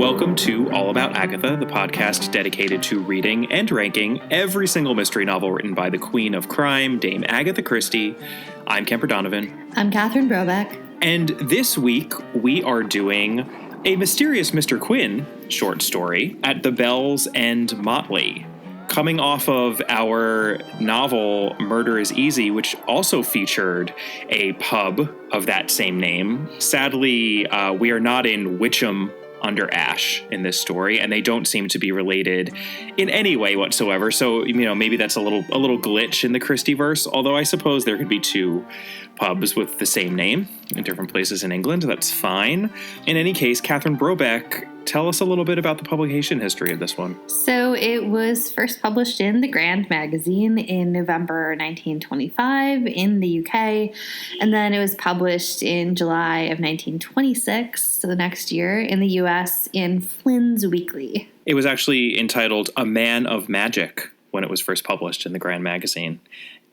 Welcome to All About Agatha, the podcast dedicated to reading and ranking every single mystery novel written by the Queen of Crime, Dame Agatha Christie. I'm Kemper Donovan. I'm Catherine Brobeck. And this week, we are doing a Mysterious Mr. Quin short story at the Bells and Motley, coming off of our novel Murder is Easy, which also featured a pub of that same name. Sadly, we are not in Witcham under Ash in this story, and they don't seem to be related in any way whatsoever. So, maybe that's a little glitch in the Christie-verse, although I suppose there could be two pubs with the same name in different places in England. That's fine. In any case, Catherine Brobeck, tell us a little bit about the publication history of this one. So it was first published in the Grand magazine in November 1925 in the UK, and then it was published in July of 1926, so the next year, in the US in Flynn's Weekly. It was actually entitled A Man of Magic when it was first published in the Grand magazine.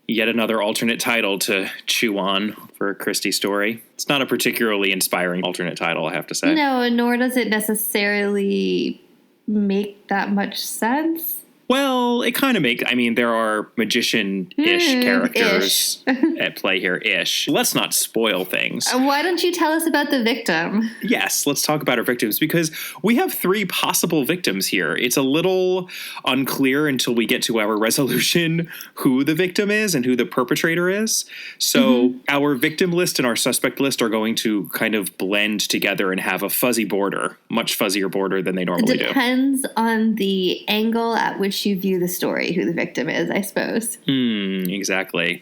Yet another alternate title to chew on for a Christie story. It's not a particularly inspiring alternate title, I have to say. No, nor does it necessarily make that much sense. Well, it kind of there are magician-ish characters at play here-ish. Let's not spoil things. Why don't you tell us about the victim? Yes, let's talk about our victims, because we have three possible victims here. It's a little unclear until we get to our resolution who the victim is and who the perpetrator is. So our victim list and our suspect list are going to kind of blend together and have a fuzzy border, much fuzzier border than they normally do. It depends on the angle at which you view the story, who the victim is, I suppose. Exactly.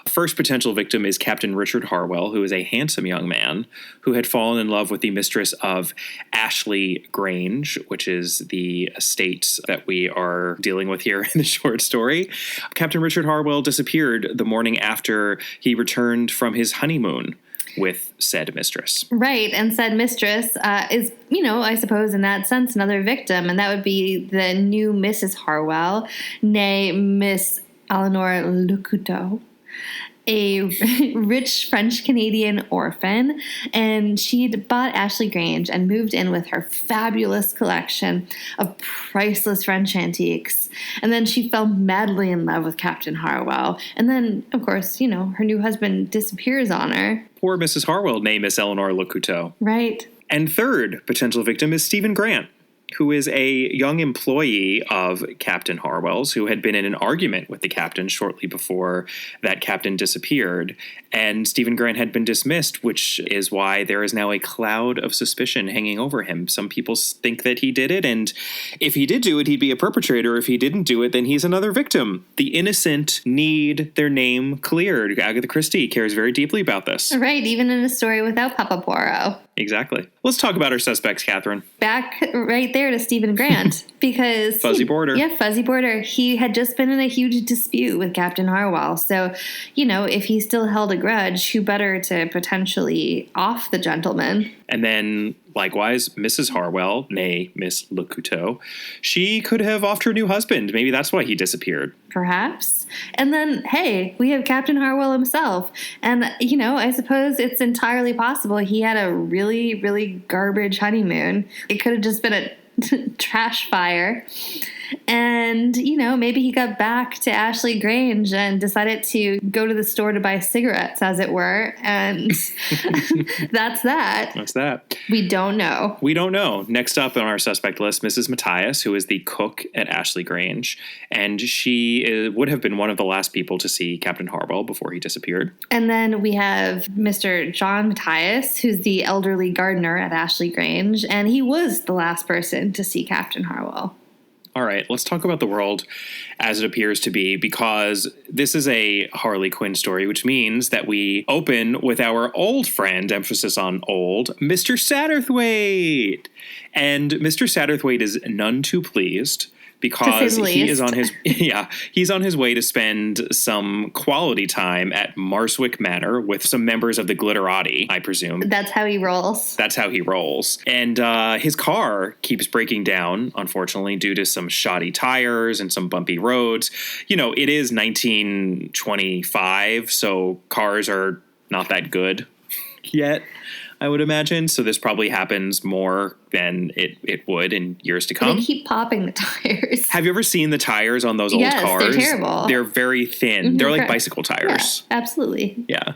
First potential victim is Captain Richard Harwell, who is a handsome young man who had fallen in love with the mistress of Ashley Grange, which is the estate that we are dealing with here in the short story. Captain Richard Harwell disappeared the morning after he returned from his honeymoon with said mistress. Right, and said mistress is, I suppose in that sense, another victim, and that would be the new Mrs. Harwell, nay Miss Eleanor Lecouteux, a rich French-Canadian orphan, and she'd bought Ashley Grange and moved in with her fabulous collection of priceless French antiques. And then she fell madly in love with Captain Harwell. And then, of course, her new husband disappears on her. Poor Mrs. Harwell, named Miss Eleanor Lecouteux. Right. And third potential victim is Stephen Grant, who is a young employee of Captain Harwell's who had been in an argument with the captain shortly before that captain disappeared. And Stephen Grant had been dismissed, which is why there is now a cloud of suspicion hanging over him. Some people think that he did it, and if he did do it, he'd be a perpetrator. If he didn't do it, then he's another victim. The innocent need their name cleared. Agatha Christie cares very deeply about this. Right, even in a story without Papa Poirot. Exactly. Let's talk about our suspects, Catherine. Back right there to Stephen Grant, because... Fuzzy border. Yeah, fuzzy border. He had just been in a huge dispute with Captain Harwell. So, if he still held a grudge, who better to potentially off the gentleman? And then, likewise, Mrs. Harwell, nay Miss Lecouteux, she could have offed her new husband. Maybe that's why he disappeared. Perhaps. And then, hey, we have Captain Harwell himself. And, I suppose it's entirely possible he had a really, really garbage honeymoon. It could have just been a trash fire. And, maybe he got back to Ashley Grange and decided to go to the store to buy cigarettes, as it were. And that's that. That's that. We don't know. We don't know. Next up on our suspect list, Mrs. Matthias, who is the cook at Ashley Grange. And she would have been one of the last people to see Captain Harwell before he disappeared. And then we have Mr. John Matthias, who's the elderly gardener at Ashley Grange. And he was the last person to see Captain Harwell. All right, let's talk about the world as it appears to be, because this is a Harley Quinn story, which means that we open with our old friend, emphasis on old, Mr. Satterthwaite. And Mr. Satterthwaite is none too pleased, because he is on his he's on his way to spend some quality time at Marswick Manor with some members of the Glitterati, I presume. That's how he rolls. That's how he rolls. And his car keeps breaking down, unfortunately, due to some shoddy tires and some bumpy roads. It is 1925, so cars are not that good yet, I would imagine. So this probably happens more than it would in years to come. They keep popping the tires. Have you ever seen the tires on those old cars? Yes, they're terrible. They're very thin. Mm-hmm, they're like bicycle tires. Yeah, absolutely. Yeah.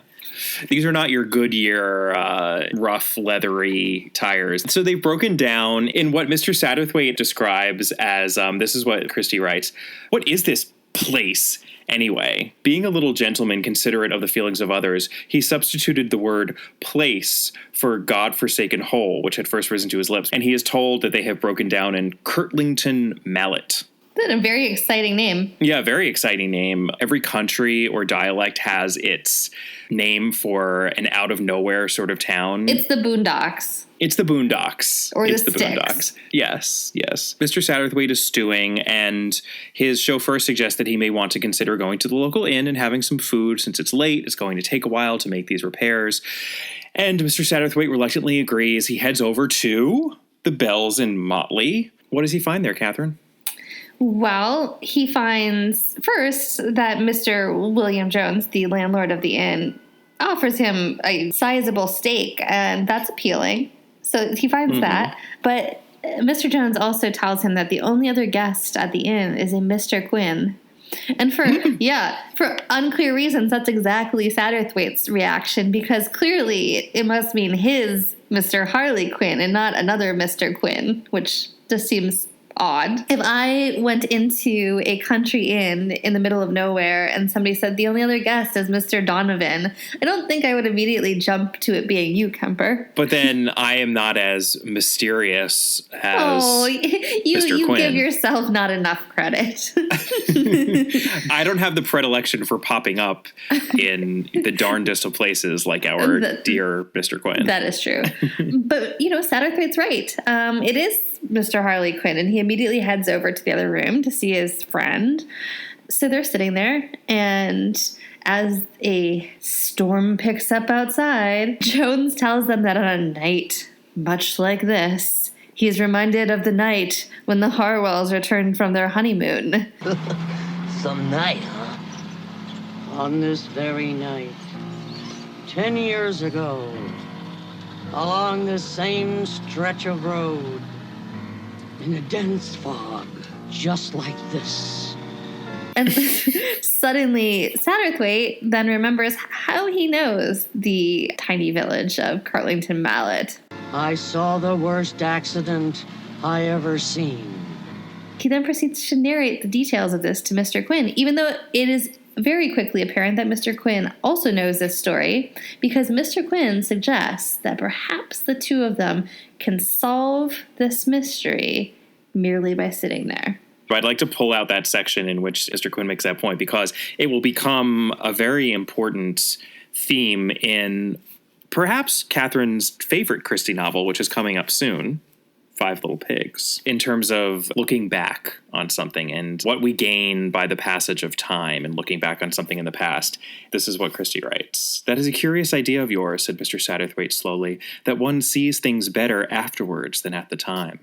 These are not your Goodyear rough, leathery tires. So they've broken down in what Mr. Satterthwaite describes as, this is what Christie writes, "What is this place anyway? Being a little gentleman considerate of the feelings of others, he substituted the word place for God-forsaken hole, which had first risen to his lips, and he is told that they have broken down in Kirtlington Mallet." That's a very exciting name. Yeah, very exciting name. Every country or dialect has its name for an out-of-nowhere sort of town. It's the Boondocks. It's the Boondocks. Or it's the Sticks. Boondocks. Yes, yes. Mr. Satterthwaite is stewing, and his chauffeur suggests that he may want to consider going to the local inn and having some food since it's late. It's going to take a while to make these repairs. And Mr. Satterthwaite reluctantly agrees. He heads over to the Bells in Motley. What does he find there, Catherine? Well, he finds first that Mr. William Jones, the landlord of the inn, offers him a sizable stake, and that's appealing. So he finds that. But Mr. Jones also tells him that the only other guest at the inn is a Mr. Quin. And for unclear reasons, that's exactly Satterthwaite's reaction, because clearly it must mean his Mr. Harley Quinn and not another Mr. Quin, which just seems odd. If I went into a country inn in the middle of nowhere and somebody said the only other guest is Mr. Donovan, I don't think I would immediately jump to it being you, Kemper. But then I am not as mysterious as you Quin. Give yourself not enough credit. I don't have the predilection for popping up in the darndest of places like our dear Mr. Quin. That is true. But, Satterthwaite's right. It is Mr. Harley Quinn, and he immediately heads over to the other room to see his friend. So they're sitting there, and as a storm picks up outside, Jones tells them that on a night much like this, he is reminded of the night when the Harwells returned from their honeymoon. Some night, huh? On this very night, 10 years ago, along this same stretch of road, in a dense fog, just like this. And suddenly, Satterthwaite then remembers how he knows the tiny village of Kirtlington Mallet. I saw the worst accident I ever seen. He then proceeds to narrate the details of this to Mr. Quin, even though it is very quickly apparent that Mr. Quin also knows this story, because Mr. Quin suggests that perhaps the two of them can solve this mystery merely by sitting there. I'd like to pull out that section in which Mr. Quin makes that point, because it will become a very important theme in perhaps Catherine's favorite Christie novel, which is coming up soon, Five Little Pigs, in terms of looking back on something and what we gain by the passage of time and looking back on something in the past. This is what Christie writes. "That is a curious idea of yours," said Mr. Satterthwaite slowly, "that one sees things better afterwards than at the time."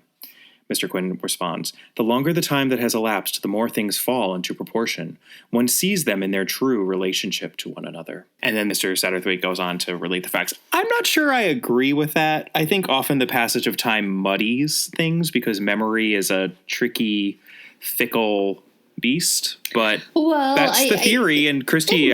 Mr. Quin responds, "The longer the time that has elapsed, the more things fall into proportion. One sees them in their true relationship to one another." And then Mr. Satterthwaite goes on to relate the facts. I'm not sure I agree with that. I think often the passage of time muddies things because memory is a tricky, fickle beast, but that's the theory. And Christie,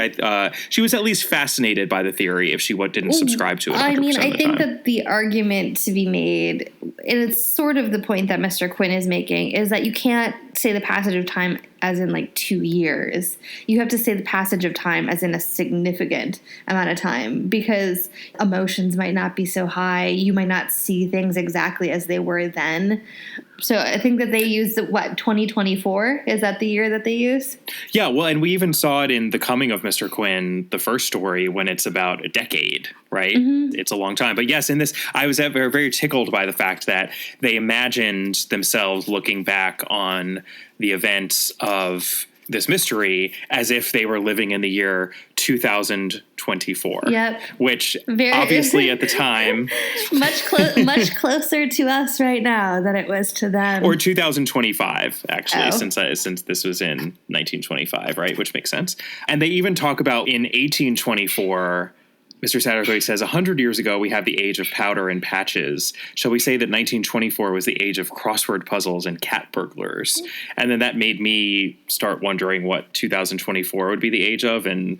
she was at least fascinated by the theory if she didn't subscribe to it 100% I think time. that the argument to be made, and it's sort of the point that Mr. Quin is making, is that you can't say the passage of time as in like 2 years. You have to say the passage of time as in a significant amount of time, because emotions might not be so high. You might not see things exactly as they were then. So I think that they use 2024? Is that the year that they use? Yeah, well, and we even saw it in The Coming of Mr. Quin, the first story, when it's about a decade, right? Mm-hmm. It's a long time. But yes, in this, I was very, very tickled by the fact that they imagined themselves looking back on the events of this mystery as if they were living in the year 2024. Yep. Which obviously at the time much closer to us right now than it was to them. Or 2025, actually, since this was in 1925, right? Which makes sense. And they even talk about in 1824 Mr. Satterthwaite says, 100 years ago, we have the age of powder and patches. Shall we say that 1924 was the age of crossword puzzles and cat burglars? And then that made me start wondering what 2024 would be the age of, and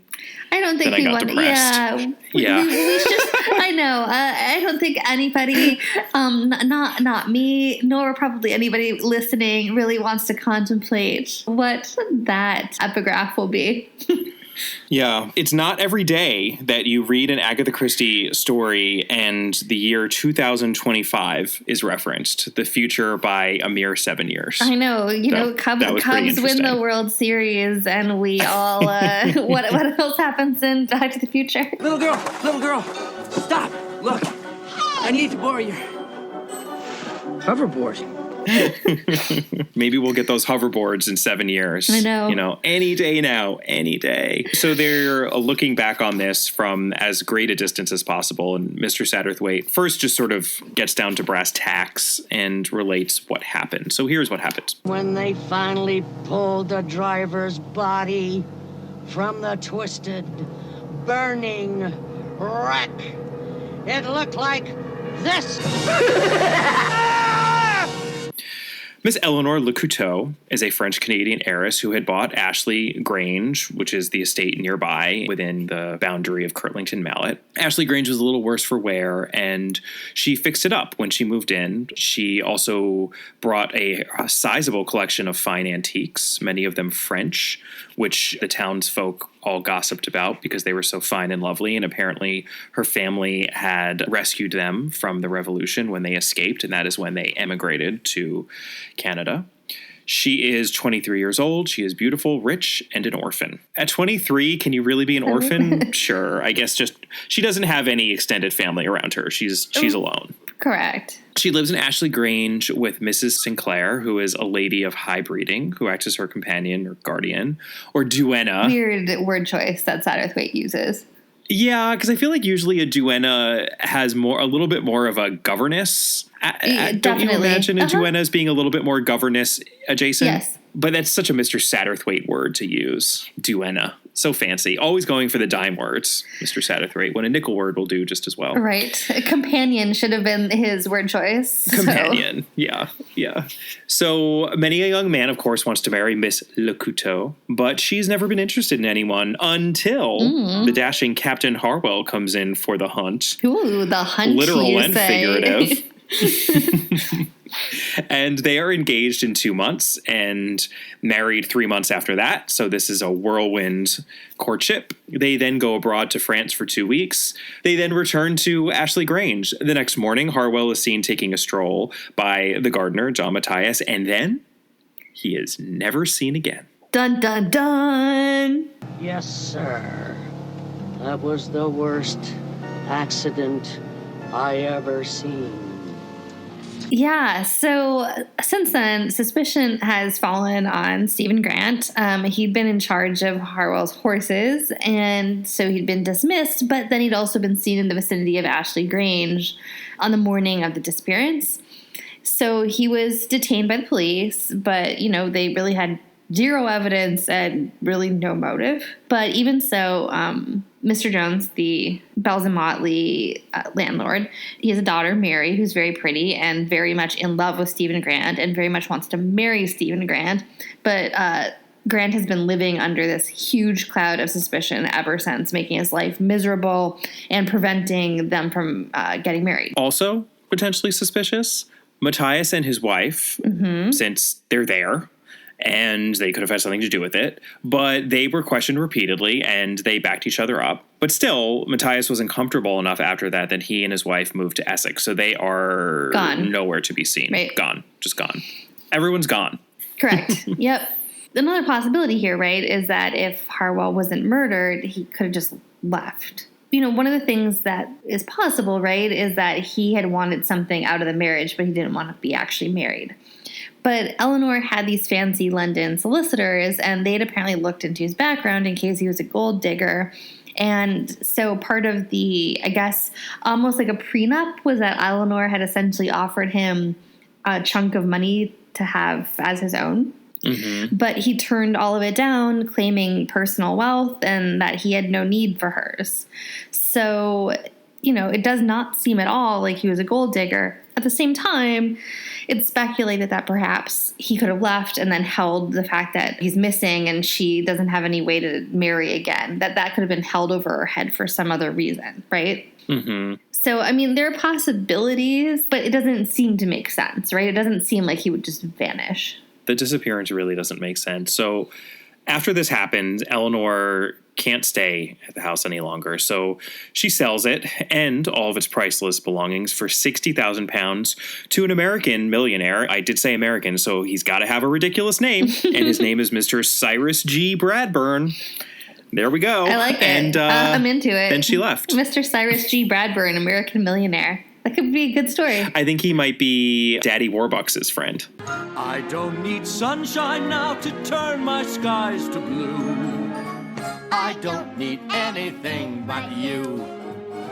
I don't think then I got depressed. Yeah. We should, I know. I don't think anybody, not me, nor probably anybody listening, really wants to contemplate what that epigraph will be. Yeah, it's not every day that you read an Agatha Christie story and the year 2025 is referenced, the future by a mere 7 years. I know, Cubs win the World Series, and we all, what else happens in Back to the Future? Little girl, stop, look, I need to borrow your hoverboard. Maybe we'll get those hoverboards in 7 years. I know. Any day now, any day. So they're looking back on this from as great a distance as possible. And Mr. Satterthwaite first just sort of gets down to brass tacks and relates what happened. So here's what happened. When they finally pulled the driver's body from the twisted, burning wreck, it looked like this. Miss Eleanor Lecouteau is a French-Canadian heiress who had bought Ashley Grange, which is the estate nearby within the boundary of Kirtlington Mallet. Ashley Grange was a little worse for wear, and she fixed it up when she moved in. She also brought a sizable collection of fine antiques, many of them French, which the townsfolk all gossiped about because they were so fine and lovely. And apparently her family had rescued them from the revolution when they escaped, and that is when they emigrated to Canada. She is 23 years old. She is beautiful, rich, and an orphan. At 23, can you really be an orphan? Sure. I guess just she doesn't have any extended family around her. She's alone. Correct. She lives in Ashley Grange with Mrs. Sinclair, who is a lady of high breeding, who acts as her companion or guardian, or duenna. Weird word choice that Satterthwaite uses. Yeah, because I feel like usually a duenna has a little bit more of a governess. Don't you imagine a duenna as being a little bit more governess adjacent? Yes. But that's such a Mr. Satterthwaite word to use. Duenna. So fancy. Always going for the dime words, Mr. Satterthwaite, when a nickel word will do just as well. Right. A companion should have been his word choice. Companion. So. Yeah. So many a young man, of course, wants to marry Miss Lecouteau, but she's never been interested in anyone until the dashing Captain Harwell comes in for the hunt. Ooh, the hunt, literal and say. figurative. And they are engaged in 2 months and married 3 months after that. So this is a whirlwind courtship. They then go abroad to France for 2 weeks. They then return to Ashley Grange. The next morning, Harwell is seen taking a stroll by the gardener, John Matthias, and then he is never seen again. Dun, dun, dun. Yes, sir. That was the worst accident I ever seen. Yeah, so since then, suspicion has fallen on Stephen Grant. He'd been in charge of Harwell's horses, and so he'd been dismissed, but then he'd also been seen in the vicinity of Ashley Grange on the morning of the disappearance. So he was detained by the police, but, they really had zero evidence and really no motive. But even so, Mr. Jones, the Bells and Motley landlord, he has a daughter, Mary, who's very pretty and very much in love with Stephen Grant and very much wants to marry Stephen Grant. But Grant has been living under this huge cloud of suspicion ever since, making his life miserable and preventing them from getting married. Also, potentially suspicious, Matthias and his wife, since they're there, and they could have had something to do with it, but they were questioned repeatedly and they backed each other up. But still, Matthias wasn't comfortable enough after that he and his wife moved to Essex. So they are nowhere to be seen. Right. Gone. Just gone. Everyone's gone. Correct. Yep. Another possibility here, right, is that if Harwell wasn't murdered, he could have just left. One of the things that is possible, right, is that he had wanted something out of the marriage, but he didn't want to be actually married. But Eleanor had these fancy London solicitors, and they'd apparently looked into his background in case he was a gold digger. And so part of the, I guess, almost like a prenup was that Eleanor had essentially offered him a chunk of money to have as his own. Mm-hmm. But he turned all of it down, claiming personal wealth and that he had no need for hers. So, it does not seem at all like he was a gold digger. At the same time, it's speculated that perhaps he could have left and then held the fact that he's missing and she doesn't have any way to marry again, that could have been held over her head for some other reason, right? Mm-hmm. So, there are possibilities, but it doesn't seem to make sense, right? It doesn't seem like he would just vanish. The disappearance really doesn't make sense. So after this happens, Eleanor can't stay at the house any longer. So she sells it and all of its priceless belongings for £60,000 to an American millionaire. I did say American, so he's got to have a ridiculous name. And his name is Mr. Cyrus G. Bradburn. There we go. I like it. And I'm into it. Then she left. Mr. Cyrus G. Bradburn, American millionaire. That could be a good story. I think he might be Daddy Warbucks' friend. I don't need sunshine now to turn my skies to blue. I don't need anything but you.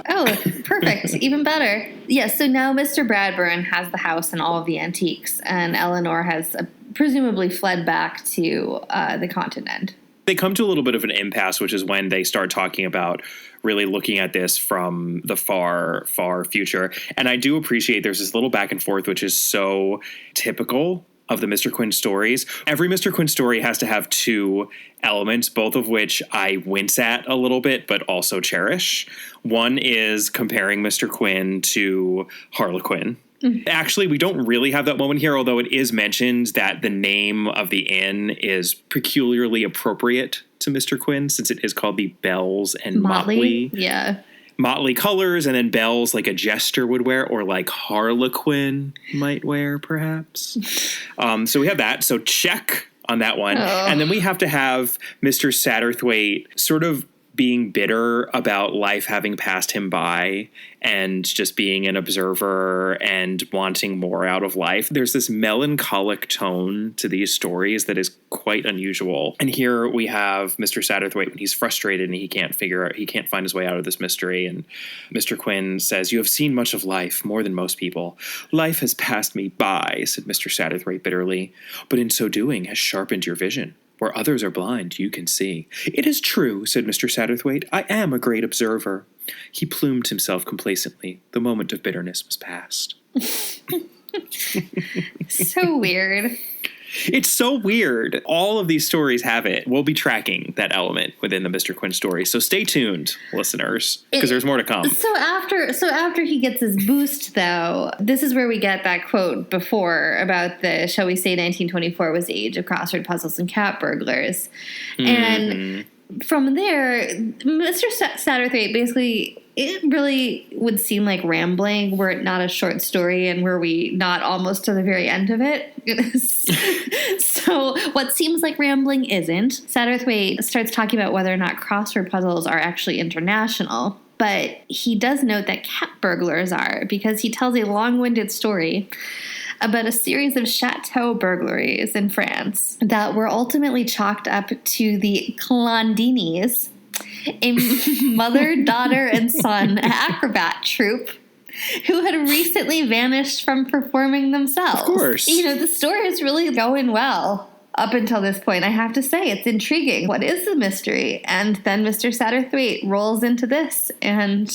Oh, perfect. Even better. Yeah, so now Mr. Bradburn has the house and all of the antiques, and Eleanor has presumably fled back to the continent. They come to a little bit of an impasse, which is when they start talking about really looking at this from the far, far future. And I do appreciate there's this little back and forth, which is so typical of the Mr. Quin stories. Every Mr. Quin story has to have two elements, both of which I wince at a little bit, but also cherish. One is comparing Mr. Quin to Harlequin. Actually, we don't really have that moment here, although it is mentioned that the name of the inn is peculiarly appropriate to Mr. Quin, since it is called the Bells and Motley. Yeah. Motley colors, and then bells like a jester would wear, or like Harlequin might wear, perhaps. So we have that. So check on that one. Oh. And then we have to have Mr. Satterthwaite sort of being bitter about life having passed him by and just being an observer and wanting more out of life. There's this melancholic tone to these stories that is quite unusual. And here we have Mr. Satterthwaite when he's frustrated and he can't find his way out of this mystery. And Mr. Quin says, "You have seen much of life, more than most people. Life has passed me by," said Mr. Satterthwaite bitterly, "but in so doing has sharpened your vision. Where others are blind, you can see." "It is true," said Mr. Satterthwaite. "I am a great observer." He plumed himself complacently. The moment of bitterness was past. So weird. It's so weird. All of these stories have it. We'll be tracking that element within the Mr. Quin story. So stay tuned, listeners, because there's more to come. So after he gets his boost, though, this is where we get that quote before about the, shall we say 1924 was the age of crossword puzzles and cat burglars. Mm-hmm. And from there, Mr. Satterthwaite basically, it really would seem like rambling were it not a short story and were we not almost to the very end of it. So what seems like rambling isn't. Satterthwaite starts talking about whether or not crossword puzzles are actually international. But he does note that cat burglars are, because he tells a long-winded story about a series of chateau burglaries in France that were ultimately chalked up to the Clondinis, a mother, daughter, and son acrobat troupe who had recently vanished from performing themselves. Of course. The story is really going well up until this point. I have to say, it's intriguing. What is the mystery? And then Mr. Satterthwaite rolls into this, and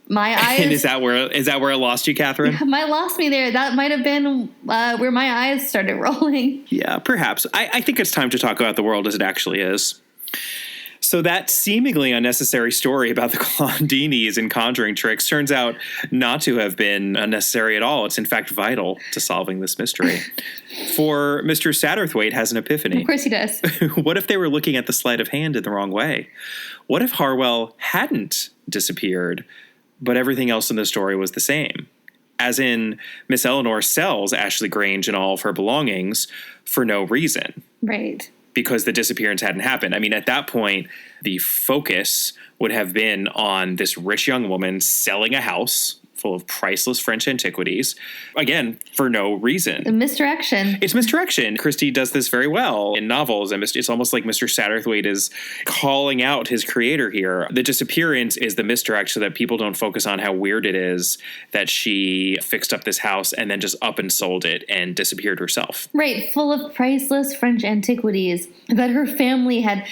my eyes... And is that where it lost you, Catherine? Might lost me there. That might have been where my eyes started rolling. Yeah, perhaps. I think it's time to talk about the world as it actually is. So that seemingly unnecessary story about the Clondinis and conjuring tricks turns out not to have been unnecessary at all. It's in fact vital to solving this mystery. For Mr. Satterthwaite has an epiphany. Of course he does. What if they were looking at the sleight of hand in the wrong way? What if Harwell hadn't disappeared, but everything else in the story was the same? As in, Miss Eleanor sells Ashley Grange and all of her belongings for no reason. Right. Because the disappearance hadn't happened. I mean, at that point, the focus would have been on this rich young woman selling a house full of priceless French antiquities. Again, for no reason. Misdirection. It's misdirection. Christie does this very well in novels, and it's almost like Mr. Satterthwaite is calling out his creator here. The disappearance is the misdirect so that people don't focus on how weird it is that she fixed up this house and then just up and sold it and disappeared herself. Right, full of priceless French antiquities that her family had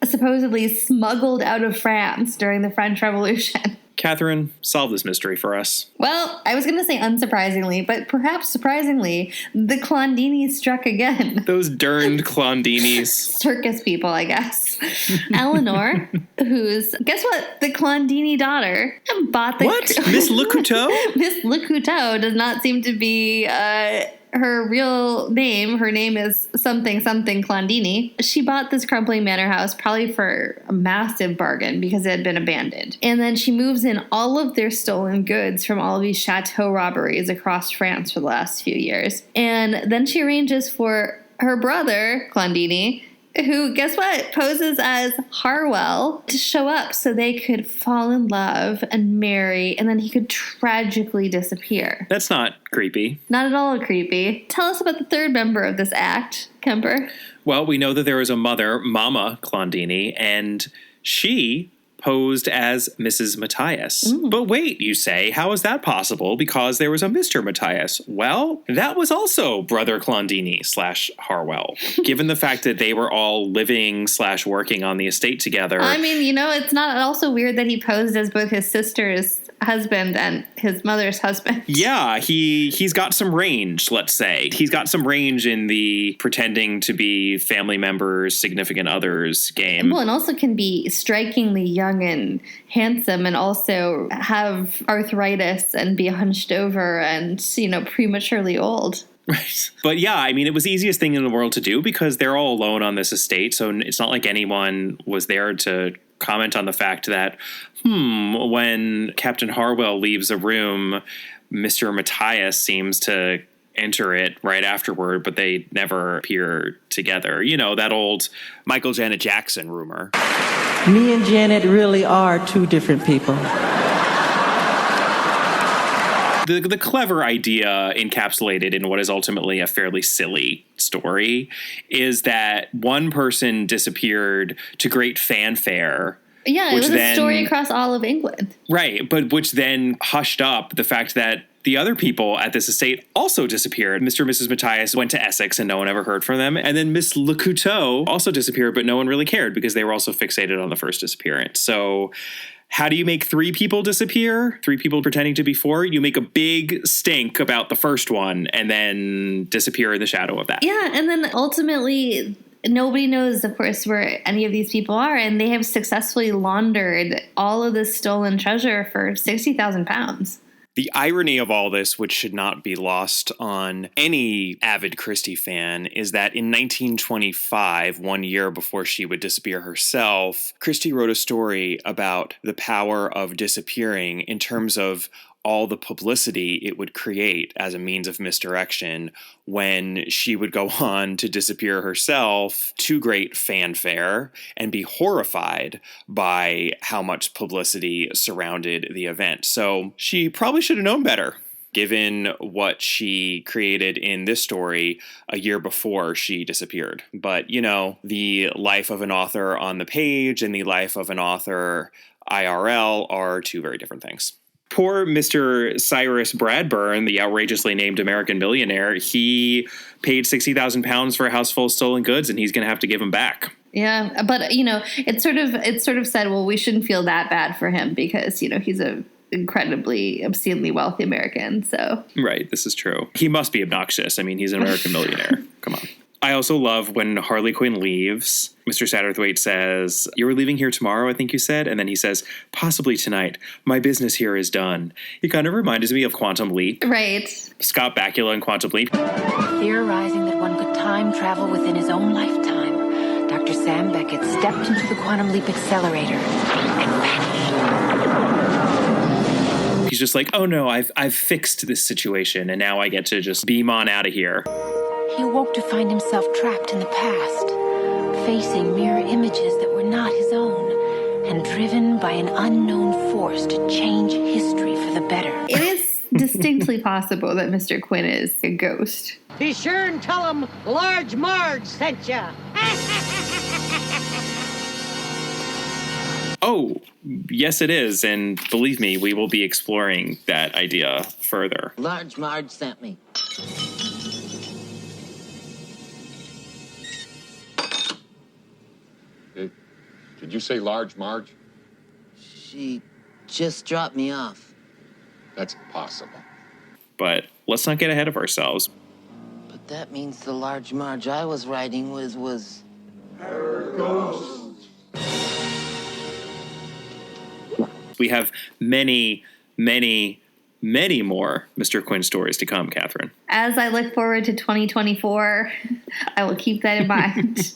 supposedly smuggled out of France during the French Revolution. Catherine, solve this mystery for us. Well, I was going to say unsurprisingly, but perhaps surprisingly, the Clondinis struck again. Those derned Clondinis. Circus people, I guess. Eleanor, who's, guess what? The Clondini daughter, bought the... What? Miss Le Couteau? Miss Le Couteau does not seem to be... her real name, her name is something Clondini. She bought this crumbling manor house probably for a massive bargain because it had been abandoned. And then she moves in all of their stolen goods from all of these chateau robberies across France for the last few years. And then she arranges for her brother, Clondini, who, guess what, poses as Harwell, to show up so they could fall in love and marry, and then he could tragically disappear. That's not creepy. Not at all creepy. Tell us about the third member of this act, Kemper. Well, we know that there was a mother, Mama Clondini, and she posed as Mrs. Matthias. But wait, you say, how is that possible? Because there was a Mr. Matthias. Well, that was also Brother Clondini / Harwell. Given the fact that they were all living / working on the estate together. I mean, you know, it's not also weird that he posed as both his sister's husband and his mother's husband. Yeah, he's got some range, let's say. He's got some range in the pretending to be family members, significant others game. Well, and also can be strikingly young and handsome and also have arthritis and be hunched over and, you know, prematurely old. Right. But yeah, I mean, it was the easiest thing in the world to do because they're all alone on this estate. So it's not like anyone was there to comment on the fact that, when Captain Harwell leaves a room, Mr. Matthias seems to enter it right afterward, but they never appear together. You know, that old Michael Janet Jackson rumor. Me and Janet really are two different people. The clever idea encapsulated in what is ultimately a fairly silly story is that one person disappeared to great fanfare. Yeah, it was a story across all of England. Right, but which then hushed up the fact that the other people at this estate also disappeared. Mr. and Mrs. Matthias went to Essex and no one ever heard from them. And then Miss Le Couteau also disappeared, but no one really cared because they were also fixated on the first disappearance. So how do you make 3 people disappear? 3 people pretending to be 4? You make a big stink about the first one and then disappear in the shadow of that. Yeah, and then ultimately nobody knows, of course, where any of these people are, and they have successfully laundered all of this stolen treasure for £60,000. The irony of all this, which should not be lost on any avid Christie fan, is that in 1925, 1 year before she would disappear herself, Christie wrote a story about the power of disappearing in terms of all the publicity it would create as a means of misdirection when she would go on to disappear herself to great fanfare and be horrified by how much publicity surrounded the event. So she probably should have known better, given what she created in this story a year before she disappeared. But, you know, the life of an author on the page and the life of an author IRL are two very different things. Poor Mr. Cyrus Bradburn, the outrageously named American millionaire, he paid £60,000 for a house full of stolen goods, and he's going to have to give them back. Yeah, but, you know, it's sort of said, well, we shouldn't feel that bad for him because, you know, he's a incredibly obscenely wealthy American, so. Right, this is true. He must be obnoxious. I mean, he's an American millionaire. Come on. I also love when Harley Quinn leaves, Mr. Satterthwaite says, "You were leaving here tomorrow, I think you said?" And then he says, "Possibly tonight. My business here is done." He kind of reminds me of Quantum Leap. Right. Scott Bakula in Quantum Leap. Theorizing that one could time travel within his own lifetime, Dr. Sam Beckett stepped into the Quantum Leap accelerator and vanished. He's just like, oh no, I've fixed this situation, and now I get to just beam on out of here. He awoke to find himself trapped in the past, facing mirror images that were not his own, and driven by an unknown force to change history for the better. It is distinctly possible that Mr. Quin is a ghost. Be sure and tell him Large Marge sent ya. Oh, yes, it is. And believe me, we will be exploring that idea further. Large Marge sent me. Did you say Large Marge? She just dropped me off. That's impossible. But let's not get ahead of ourselves. But that means the Large Marge I was riding with was... We have many, many, many more Mr. Quin stories to come, Catherine. As I look forward to 2024, I will keep that in mind.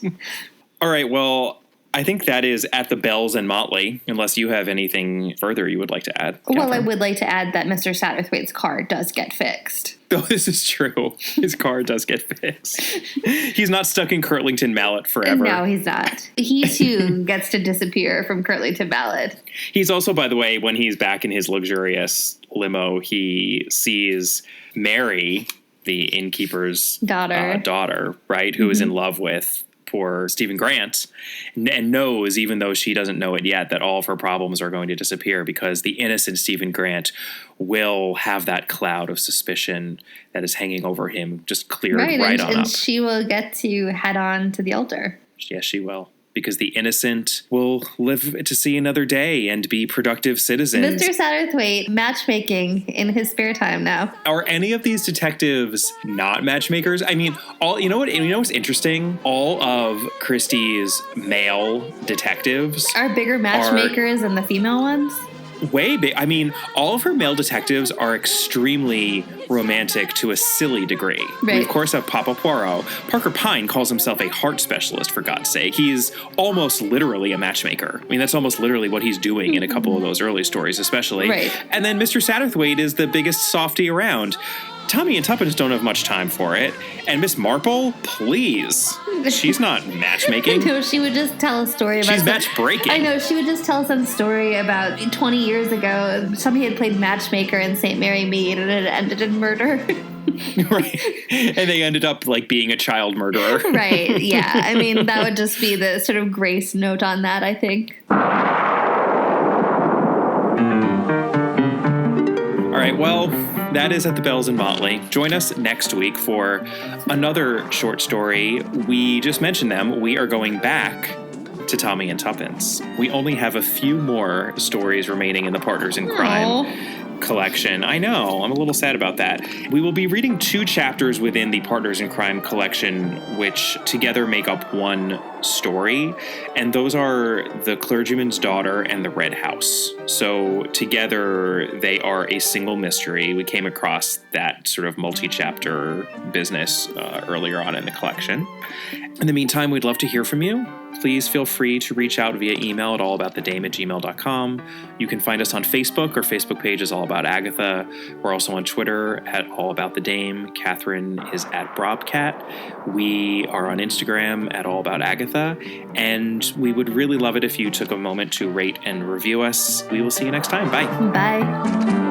All right, well, I think that is At the Bells and Motley, unless you have anything further you would like to add. Well, I Catherine. would like to add that Mr. Satterthwaite's car does get fixed. Oh, this is true. His car does get fixed. He's not stuck in Kirtlington Mallet forever. No, he's not. He, too, gets to disappear from Kirtlington Mallet. He's also, by the way, when he's back in his luxurious limo, he sees Mary, the innkeeper's daughter, right, who is in love with poor Stephen Grant, and knows, even though she doesn't know it yet, that all of her problems are going to disappear because the innocent Stephen Grant will have that cloud of suspicion that is hanging over him just cleared right on up. And she will get to head on to the altar. Yes, she will. Because the innocent will live to see another day and be productive citizens. Mr. Satterthwaite matchmaking in his spare time now. Are any of these detectives not matchmakers? I mean, you know what's interesting? All of Christie's male detectives are bigger matchmakers than the female ones. Way big. I mean, all of her male detectives are extremely romantic to a silly degree. Right. We, of course, have Papa Poirot. Parker Pine calls himself a heart specialist, for God's sake. He's almost literally a matchmaker. I mean, that's almost literally what he's doing in a couple of those early stories, especially. Right. And then Mr. Satterthwaite is the biggest softy around. Tommy and Tuppence don't have much time for it. And Miss Marple, please. She's not matchmaking. I know, she would just tell a story about... She's match breaking. I know, she would just tell some story about 20 years ago. Somebody had played matchmaker in St. Mary Mead and it ended in murder. Right. And they ended up like being a child murderer. Right, yeah. I mean, that would just be the sort of grace note on that, I think. All right, well, that is At the Bells and Motley. Join us next week for another short story. We just mentioned them. We are going back to Tommy and Tuppence. We only have a few more stories remaining in the Partners in Crime collection. I know, I'm a little sad about that. We will be reading 2 chapters within the Partners in Crime collection, which together make up one story, and those are The Clergyman's Daughter and The Red House. So together they are a single mystery. We came across that sort of multi-chapter business earlier on in the collection. In the meantime, we'd love to hear from you. Please feel free to reach out via email at allaboutthedame@gmail.com. You can find us on Facebook. Our Facebook page is All About Agatha. We're also on Twitter at All About the Dame. Catherine is at Brobcat. We are on Instagram at All About Agatha. And we would really love it if you took a moment to rate and review us. We will see you next time. Bye. Bye.